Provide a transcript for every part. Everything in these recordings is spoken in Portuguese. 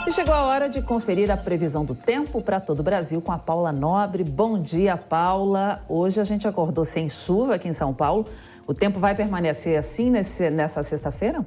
E chegou a hora de conferir a previsão do tempo para todo o Brasil com a Paula Nobre. Bom dia, Paula. Hoje a gente acordou sem chuva aqui em São Paulo. O tempo vai permanecer assim nessa sexta-feira?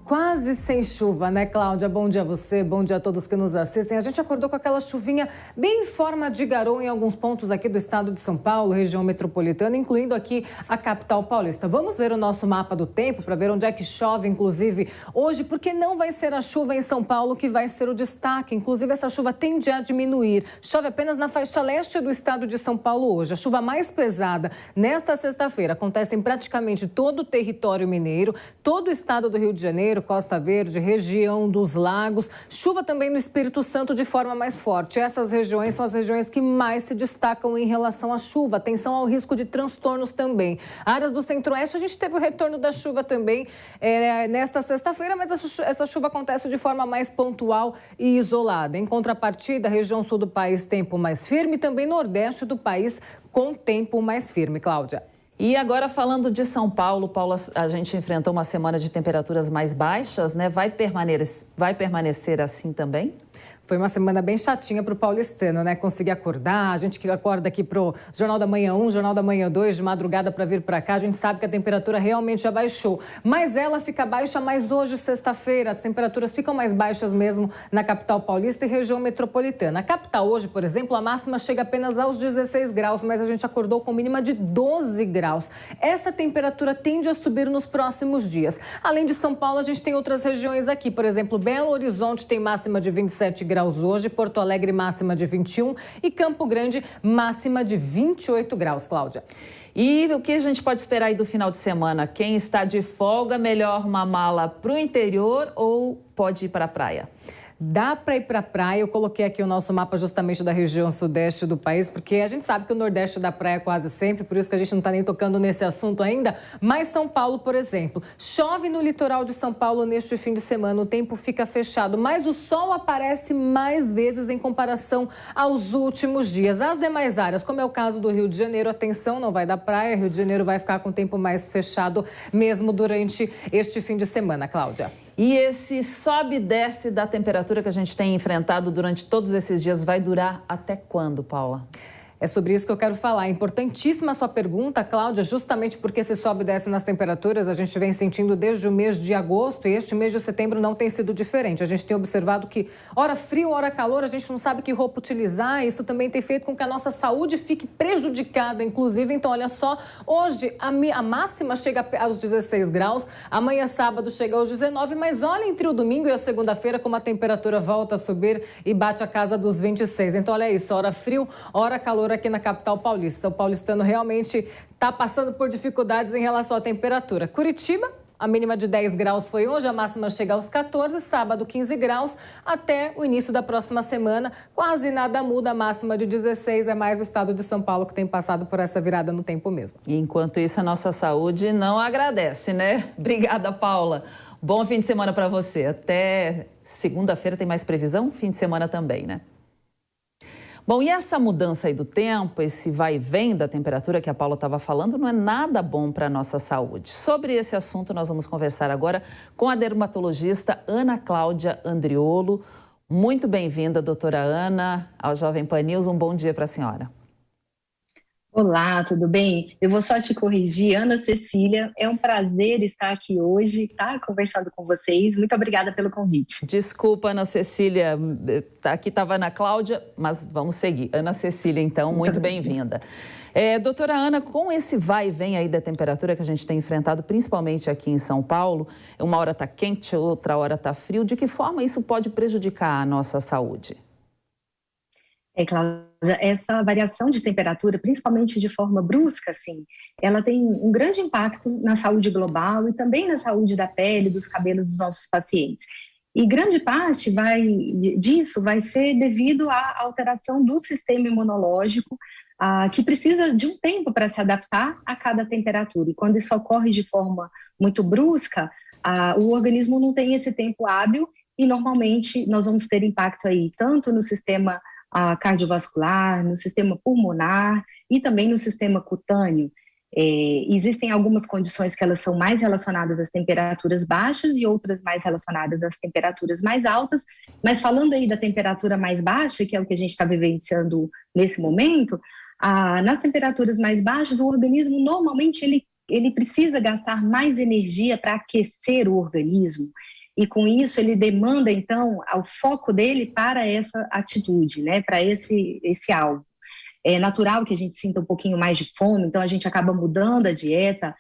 Quase sem chuva, né, Cláudia? Bom dia a você, bom dia a todos que nos assistem. A gente acordou com aquela chuvinha bem em forma de garoa em alguns pontos aqui do estado de São Paulo, região metropolitana, incluindo aqui a capital paulista. Vamos ver o nosso mapa do tempo para ver onde é que chove, inclusive, hoje, porque não vai ser a chuva em São Paulo que vai ser o destaque. Inclusive, essa chuva tende a diminuir. Chove apenas na faixa leste do estado de São Paulo hoje. A chuva mais pesada nesta sexta-feira acontece em praticamente todo o território mineiro, todo o estado do Rio de Janeiro, Costa Verde, região dos lagos. Chuva também no Espírito Santo de forma mais forte. Essas regiões são as regiões que mais se destacam em relação à chuva. Atenção ao risco de transtornos também. Áreas do Centro-Oeste, a gente teve o retorno da chuva também nesta sexta-feira, mas essa chuva acontece de forma mais pontual e isolada. Em contrapartida, a região sul do país, tempo mais firme, e também nordeste do país com tempo mais firme. Cláudia. E agora falando de São Paulo, Paula, a gente enfrentou uma semana de temperaturas mais baixas, né? Vai permanecer assim também? Foi uma semana bem chatinha para o paulistano, né? Conseguir acordar, a gente que acorda aqui para o Jornal da Manhã 1, Jornal da Manhã 2, de madrugada para vir para cá, a gente sabe que a temperatura realmente já baixou. Mas ela fica baixa mais hoje, sexta-feira, as temperaturas ficam mais baixas mesmo na capital paulista e região metropolitana. A capital hoje, por exemplo, a máxima chega apenas aos 16 graus, mas a gente acordou com mínima de 12 graus. Essa temperatura tende a subir nos próximos dias. Além de São Paulo, a gente tem outras regiões aqui, por exemplo, Belo Horizonte tem máxima de 27 graus hoje, Porto Alegre máxima de 21 e Campo Grande máxima de 28 graus, Cláudia. E o que a gente pode esperar aí do final de semana? Quem está de folga, melhor uma mala para o interior ou pode ir para a praia? Dá para ir para a praia. Eu coloquei aqui o nosso mapa justamente da região sudeste do país, porque a gente sabe que o nordeste dá praia quase sempre, por isso que a gente não está nem tocando nesse assunto ainda. Mas São Paulo, por exemplo, chove no litoral de São Paulo neste fim de semana, o tempo fica fechado, mas o sol aparece mais vezes em comparação aos últimos dias. As demais áreas, como é o caso do Rio de Janeiro, atenção, não vai dar praia, Rio de Janeiro vai ficar com o tempo mais fechado mesmo durante este fim de semana, Cláudia. E esse sobe e desce da temperatura que a gente tem enfrentado durante todos esses dias vai durar até quando, Paula? É sobre isso que eu quero falar. É importantíssima a sua pergunta, Cláudia, justamente porque se sobe e desce nas temperaturas, a gente vem sentindo desde o mês de agosto e este mês de setembro não tem sido diferente. A gente tem observado que hora frio, hora calor, a gente não sabe que roupa utilizar. Isso também tem feito com que a nossa saúde fique prejudicada, inclusive. Então, olha só, hoje a máxima chega aos 16 graus, amanhã sábado chega aos 19, mas olha entre o domingo e a segunda-feira como a temperatura volta a subir e bate a casa dos 26. Então, olha isso, hora frio, hora calor aqui na capital paulista. O paulistano realmente está passando por dificuldades em relação à temperatura. Curitiba, a mínima de 10 graus foi hoje, a máxima chega aos 14, sábado 15 graus, até o início da próxima semana. Quase nada muda, a máxima de 16 é mais o estado de São Paulo que tem passado por essa virada no tempo mesmo. Enquanto isso, a nossa saúde não agradece, né? Obrigada, Paula. Bom fim de semana para você. Até segunda-feira tem mais previsão? Fim de semana também, né? Bom, e essa mudança aí do tempo, esse vai e vem da temperatura que a Paula estava falando, não é nada bom para a nossa saúde. Sobre esse assunto, nós vamos conversar agora com a dermatologista Ana Cláudia Andriolo. Muito bem-vinda, doutora Ana, ao Jovem Pan News. Um bom dia para a senhora. Olá, tudo bem? Eu vou só te corrigir, Ana Cecília, é um prazer estar aqui hoje, tá? Conversando com vocês. Muito obrigada pelo convite. Desculpa, Ana Cecília, aqui estava Ana Cláudia, mas vamos seguir. Ana Cecília, então, muito bem-vinda. Doutora Ana, com esse vai e vem aí da temperatura que a gente tem enfrentado, principalmente aqui em São Paulo, uma hora está quente, outra hora está frio, de que forma isso pode prejudicar a nossa saúde? Cláudia, essa variação de temperatura, principalmente de forma brusca, assim, ela tem um grande impacto na saúde global e também na saúde da pele, dos cabelos dos nossos pacientes. E grande parte disso vai ser devido à alteração do sistema imunológico, que precisa de um tempo para se adaptar a cada temperatura. E quando isso ocorre de forma muito brusca, o organismo não tem esse tempo hábil e normalmente nós vamos ter impacto aí tanto no sistema cardiovascular, no sistema pulmonar e também no sistema cutâneo. Existem algumas condições que elas são mais relacionadas às temperaturas baixas e outras mais relacionadas às temperaturas mais altas, mas falando aí da temperatura mais baixa, que é o que a gente está vivenciando nesse momento, nas temperaturas mais baixas, o organismo normalmente ele precisa gastar mais energia para aquecer o organismo, e com isso ele demanda, então, o foco dele para essa atitude, né, para esse alvo. É natural que a gente sinta um pouquinho mais de fome, então a gente acaba mudando a dieta,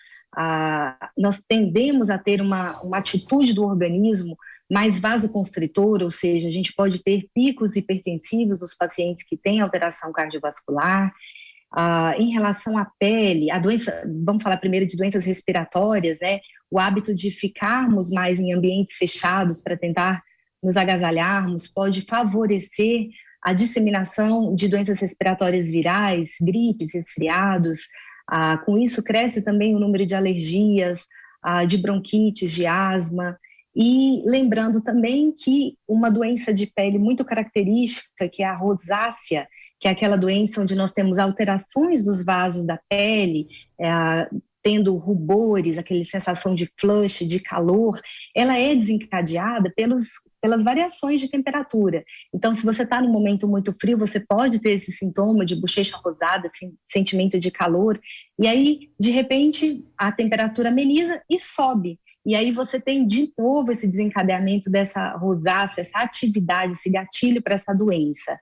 nós tendemos a ter uma atitude do organismo mais vasoconstritor, ou seja, a gente pode ter picos hipertensivos nos pacientes que têm alteração cardiovascular. Em relação à pele, a doença, vamos falar primeiro de doenças respiratórias, né? O hábito de ficarmos mais em ambientes fechados para tentar nos agasalharmos pode favorecer a disseminação de doenças respiratórias virais, gripes, resfriados. Com isso cresce também o número de alergias, de bronquites, de asma. E lembrando também que uma doença de pele muito característica, que é a rosácea, que é aquela doença onde nós temos alterações dos vasos da pele, tendo rubores, aquela sensação de flush, de calor, ela é desencadeada pelas variações de temperatura. Então, se você está num momento muito frio, você pode ter esse sintoma de bochecha rosada, sentimento de calor, e aí, de repente, a temperatura ameniza e sobe. E aí você tem de novo esse desencadeamento dessa rosácea, essa atividade, esse gatilho para essa doença.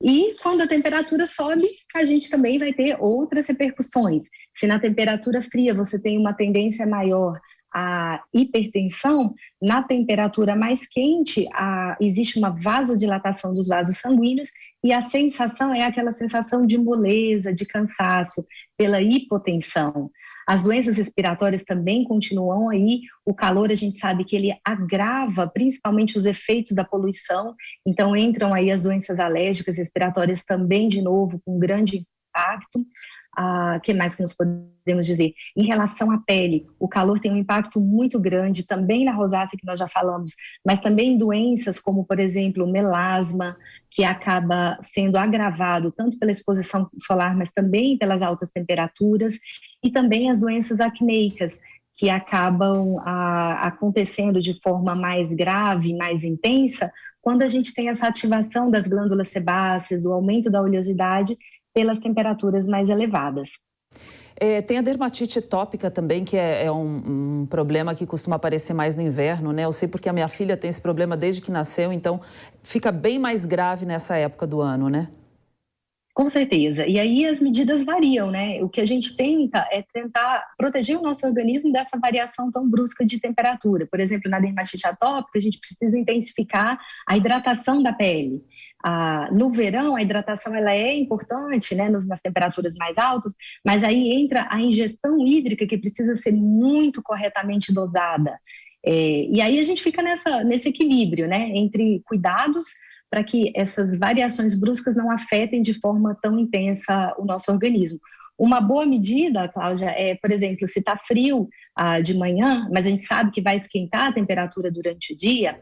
E quando a temperatura sobe, a gente também vai ter outras repercussões. Se na temperatura fria você tem uma tendência maior à hipertensão, na temperatura mais quente existe uma vasodilatação dos vasos sanguíneos e a sensação é aquela sensação de moleza, de cansaço, pela hipotensão. As doenças respiratórias também continuam aí, o calor a gente sabe que ele agrava principalmente os efeitos da poluição, então entram aí as doenças alérgicas respiratórias também de novo com grande impacto. Que mais que nós podemos dizer? Em relação à pele, o calor tem um impacto muito grande também na rosácea que nós já falamos, mas também em doenças como, por exemplo, o melasma, que acaba sendo agravado tanto pela exposição solar, mas também pelas altas temperaturas, e também as doenças acneicas, que acabam acontecendo de forma mais grave, mais intensa, quando a gente tem essa ativação das glândulas sebáceas, o aumento da oleosidade pelas temperaturas mais elevadas. Tem a dermatite tópica também, que é um problema que costuma aparecer mais no inverno, né? Eu sei porque a minha filha tem esse problema desde que nasceu, então fica bem mais grave nessa época do ano, né? Com certeza. E aí as medidas variam, né? O que a gente tenta é tentar proteger o nosso organismo dessa variação tão brusca de temperatura. Por exemplo, na dermatite atópica, a gente precisa intensificar a hidratação da pele. No verão, a hidratação ela é importante, né, nas temperaturas mais altas, mas aí entra a ingestão hídrica que precisa ser muito corretamente dosada. E aí a gente fica nesse equilíbrio, né, entre cuidados para que essas variações bruscas não afetem de forma tão intensa o nosso organismo. Uma boa medida, Cláudia, é, por exemplo, se está frio de manhã, mas a gente sabe que vai esquentar a temperatura durante o dia,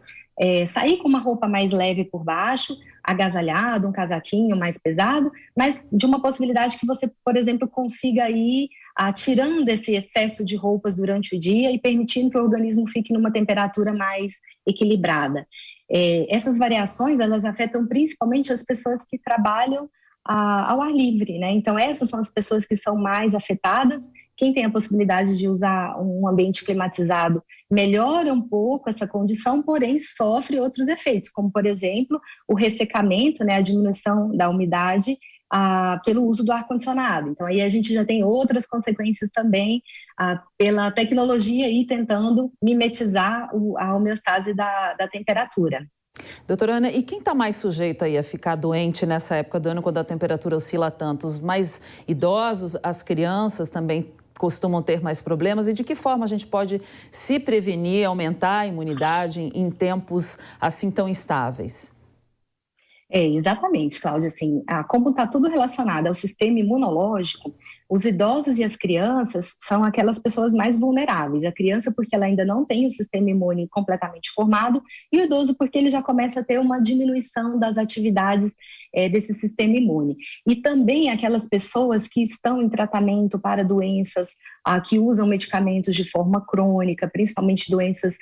sair com uma roupa mais leve por baixo, agasalhado, um casaquinho mais pesado, mas de uma possibilidade que você, por exemplo, consiga ir tirando esse excesso de roupas durante o dia e permitindo que o organismo fique numa temperatura mais equilibrada. Essas variações, elas afetam principalmente as pessoas que trabalham ao ar livre, né? Então, essas são as pessoas que são mais afetadas. Quem tem a possibilidade de usar um ambiente climatizado melhora um pouco essa condição, porém sofre outros efeitos, como, por exemplo, o ressecamento, né? A diminuição da umidade pelo uso do ar-condicionado. Então, aí a gente já tem outras consequências também pela tecnologia e tentando mimetizar a homeostase da temperatura. Doutora Ana, e quem está mais sujeito aí a ficar doente nessa época do ano, quando a temperatura oscila tanto? Os mais idosos, as crianças também costumam ter mais problemas? E de que forma a gente pode se prevenir, aumentar a imunidade em tempos assim tão instáveis? Exatamente, Cláudia. Assim, como está tudo relacionado ao sistema imunológico, Os idosos e as crianças são aquelas pessoas mais vulneráveis. A criança porque ela ainda não tem o sistema imune completamente formado e o idoso porque ele já começa a ter uma diminuição das atividades desse sistema imune. E também aquelas pessoas que estão em tratamento para doenças, que usam medicamentos de forma crônica, principalmente doenças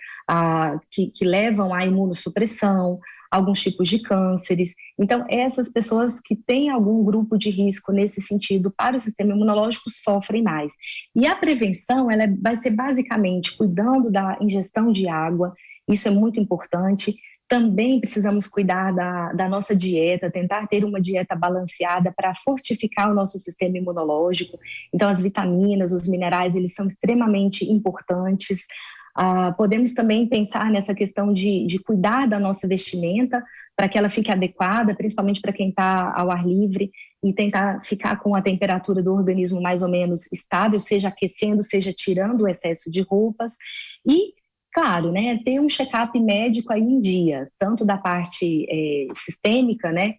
que levam à imunossupressão, alguns tipos de cânceres. Então, essas pessoas que têm algum grupo de risco nesse sentido para o sistema imunológico sofrem mais. E a prevenção, ela vai ser basicamente cuidando da ingestão de água, isso é muito importante. Também precisamos cuidar da nossa dieta, tentar ter uma dieta balanceada para fortificar o nosso sistema imunológico. Então, as vitaminas, os minerais, eles são extremamente importantes. Podemos também pensar nessa questão de cuidar da nossa vestimenta para que ela fique adequada, principalmente para quem está ao ar livre, e tentar ficar com a temperatura do organismo mais ou menos estável, seja aquecendo, seja tirando o excesso de roupas. E claro, né, ter um check-up médico aí em dia, tanto da parte sistêmica, né,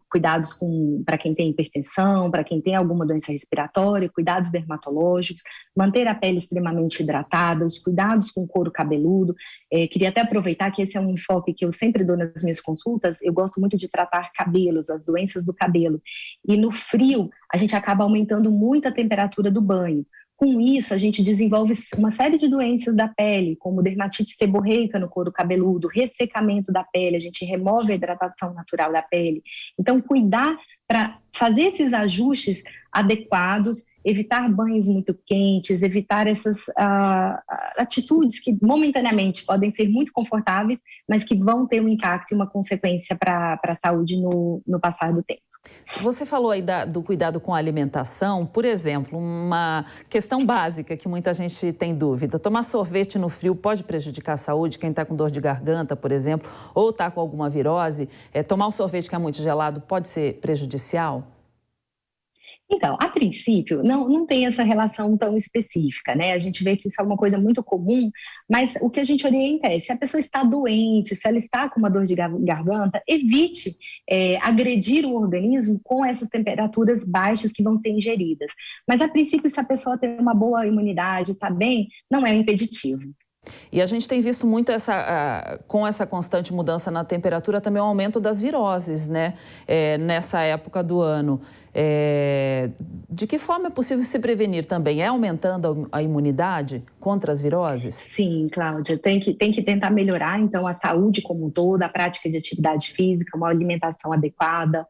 cuidados para quem tem hipertensão, para quem tem alguma doença respiratória, cuidados dermatológicos, manter a pele extremamente hidratada, os cuidados com o couro cabeludo. Queria até aproveitar que esse é um enfoque que eu sempre dou nas minhas consultas. Eu gosto muito de tratar cabelos, as doenças do cabelo. E no frio, a gente acaba aumentando muito a temperatura do banho. Com isso, a gente desenvolve uma série de doenças da pele, como dermatite seborreica no couro cabeludo, ressecamento da pele, a gente remove a hidratação natural da pele. Então, cuidar para fazer esses ajustes adequados, evitar banhos muito quentes, evitar essas atitudes que momentaneamente podem ser muito confortáveis, mas que vão ter um impacto e uma consequência para a saúde no passar do tempo. Você falou aí do cuidado com a alimentação, por exemplo, uma questão básica que muita gente tem dúvida. Tomar sorvete no frio pode prejudicar a saúde? Quem está com dor de garganta, por exemplo, ou está com alguma virose, tomar um sorvete que é muito gelado pode ser prejudicial? Então, a princípio, não tem essa relação tão específica, né? A gente vê que isso é uma coisa muito comum, mas o que a gente orienta é, se a pessoa está doente, se ela está com uma dor de garganta, evite agredir o organismo com essas temperaturas baixas que vão ser ingeridas. Mas, a princípio, se a pessoa tem uma boa imunidade, está bem, não é um impeditivo. E a gente tem visto muito com essa constante mudança na temperatura também o aumento das viroses, né? Nessa época do ano. De que forma é possível se prevenir também? É aumentando a imunidade contra as viroses? Sim, Cláudia, tem que tentar melhorar, então, a saúde como um todo, a prática de atividade física, uma alimentação adequada,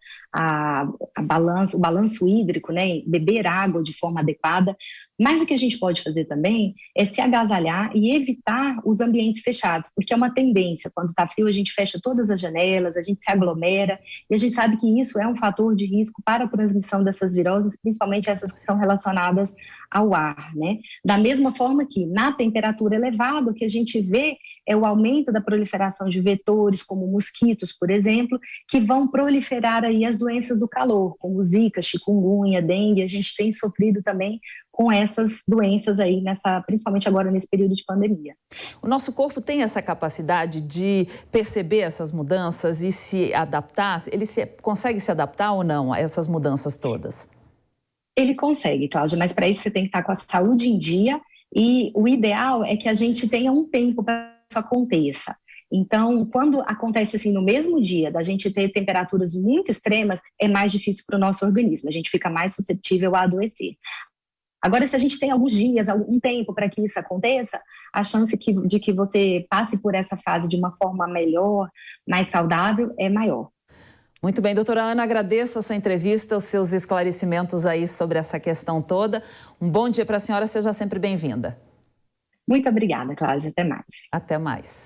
o balanço hídrico, né? Beber água de forma adequada. Mas o que a gente pode fazer também é se agasalhar e evitar os ambientes fechados, porque é uma tendência, quando está frio a gente fecha todas as janelas, a gente se aglomera, e a gente sabe que isso é um fator de risco para a transmissão dessas viroses, principalmente essas que são relacionadas ao ar, né? Da mesma forma que na temperatura elevada, o que a gente vê é o aumento da proliferação de vetores, como mosquitos, por exemplo, que vão proliferar aí as doenças do calor, como zika, chikungunya, dengue. A gente tem sofrido também com essas doenças aí, principalmente agora nesse período de pandemia. O nosso corpo tem essa capacidade de perceber essas mudanças e se adaptar? Ele consegue se adaptar ou não a essas mudanças todas? Ele consegue, Cláudia, mas para isso você tem que estar com a saúde em dia e o ideal é que a gente tenha um tempo para que isso aconteça. Então, quando acontece assim no mesmo dia, da gente ter temperaturas muito extremas, é mais difícil para o nosso organismo, a gente fica mais suscetível a adoecer. Agora, se a gente tem alguns dias, algum tempo para que isso aconteça, a chance de que você passe por essa fase de uma forma melhor, mais saudável, é maior. Muito bem, doutora Ana, agradeço a sua entrevista, os seus esclarecimentos aí sobre essa questão toda. Um bom dia para a senhora, seja sempre bem-vinda. Muito obrigada, Cláudia. Até mais. Até mais.